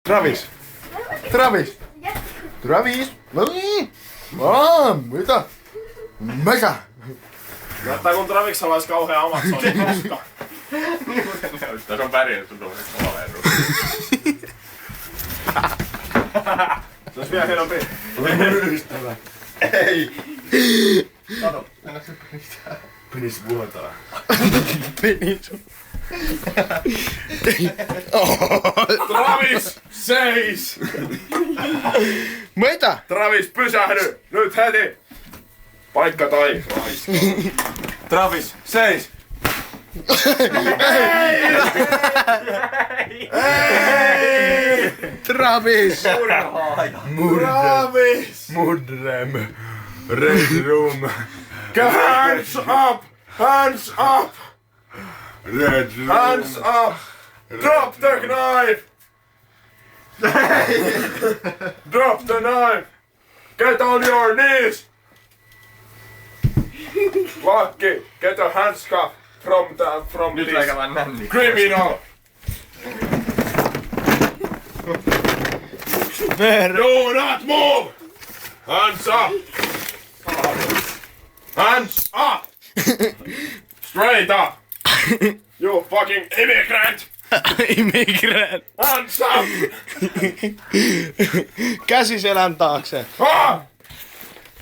Travis! Travis! Travis! Mitä? Mikä? Näyttää kun Travis avaisi kauhea Amazonin koska. Tässä on pärjännyt sun tuollaisessa oleen Se olisi vielä hienompi. Ystävä. Ei! Kato. Penis vuotaa. Penis. Travis, seis! Mitä? Travis, pysähdy! Nyt heti! Paikka tai Travis, seis! Travis! Travis! Mudrem! Red room! Hands up! Hands up! Red room! Hands up! Drop the knife! Drop the knife! Get on your knees! Lucky, get a handcuff from Nyt this leikataan nänni. criminal! Ver! Do not move! Hands up! Hands up! Straight up! You fucking immigrant! Immigrant! Hands up! Käsi selän taakse. Ah!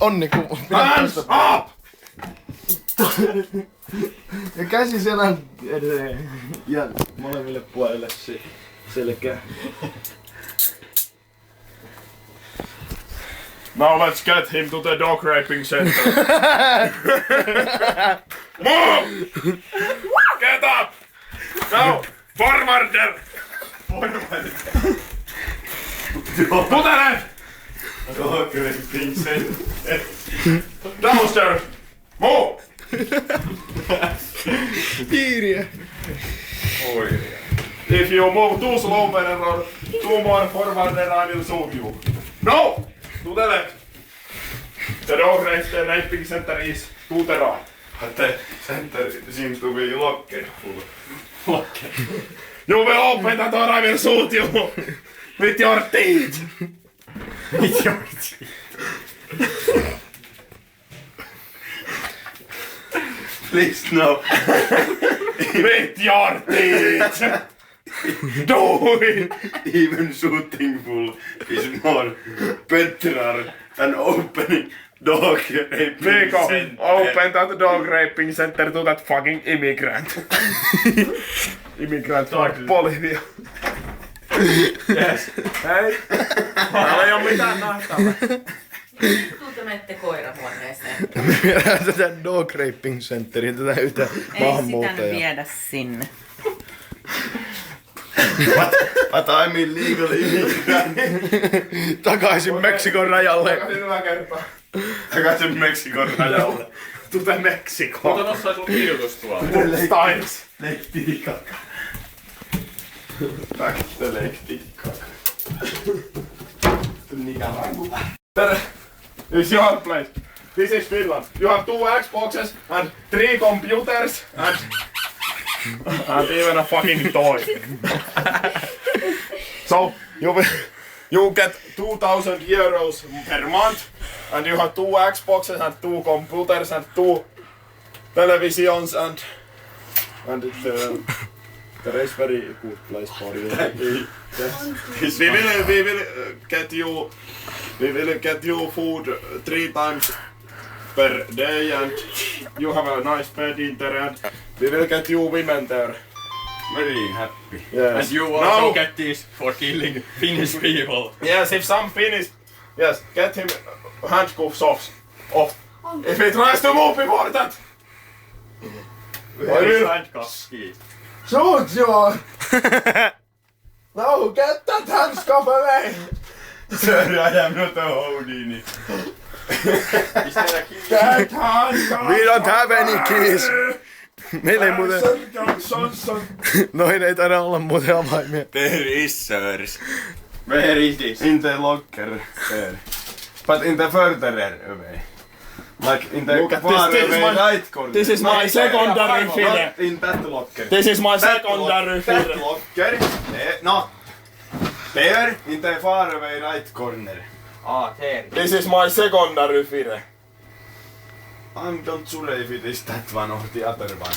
Onni kun... Hands up! Ja käsi selän edelleen. Ja molemmille puolelle selkää. Now let's get him to the dog raping center. Move! Get up! Now, forwarder! Put a left! Dog raping center. Downstairs! Move! Piiriä. Oi. If you move too slow, Veneron, two more forwarder I will shoot you. No! To the left! The dog raping center is to the right. The center seems to be locked full. You will open the door, I will shoot you! With your teeth! With your teeth. Please no. With your teeth! Do it! Even shooting full is more better than opening dog raping Nico, center. open that dog raping center to that fucking immigrant. Immigrant from Bolivia. Yes. Hei! Täällä ei oo mitään nähtävää. Tuutte menette koirahuoneeseen. Me viedään tätä dog raping centeriin, tätä yhtä Ei sitä nyt maahanmuuttajaa. viedä sinne. But I'm illegal immigrant. Takaisin Meksikon rajalle. Hyvä kertaa. Takaisin Meksikon rajalle. Tute Meksikoon. Mutta tossa sun kirjoitus tuolla. Styles. Lektikaka. Back the lektikaka. Nicaragua. It's your place. This is Finland. You have 2 Xboxes and 3 computers and even a fucking toy. So you get 2,000 euros per month and you have 2 Xboxes and 2 computers and 2 televisions and there is very good place for you. Yes. We will get you food 3 times per day and you have a nice bed in there and we will get you women there. Very happy. Yes. And you also Now- get this for killing Finnish people. Yes, if some Finnish, yes, get him handcuffs off. If he tries to move before that, I will Handcuffs. shoot you. No, get that handcuff away. Sir, I am not a Houdini. Get handcuff. We don't have any keys. Meillä ei muuten... Noin ei taida olla muuten avaimia. There is, sirs. Where is this? In the locker. There. But in the further away. Like in the Look at far this, away right corner. this is my secondary file. Not in that locker. This is my That secondary that file. locker. No. There, in the far away right corner. There. This is my secondary fire. I'm not sure if it is that one or the other one.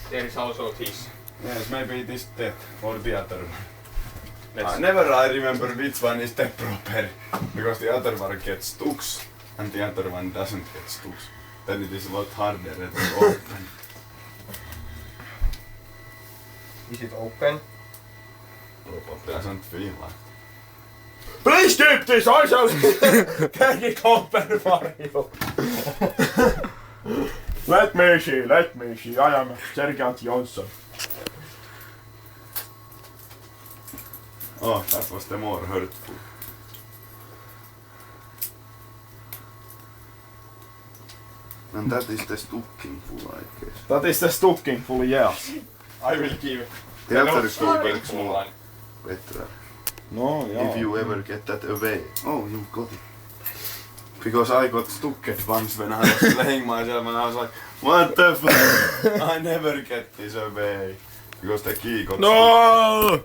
There is also this. Yes, maybe it is that or the other one. Let's Never I remember which one is the proper, because the other one gets stuck and the other one doesn't get stuck. Then it is a lot harder to open. Is it open? Doesn't feel like. Please keep this, I shall take it open for you. Let me see. I am Sergeant Johnson. Oh, that was the more hurtful. And that is the stocking full, I guess. That is the stocking full, yes. I will give The other sorry. works more better. No, If you ever get that away. Oh, you got it. Because I got stuck at once when I was playing myself and I was like, what the fuck? I never get this away. Because the key got stuck. No!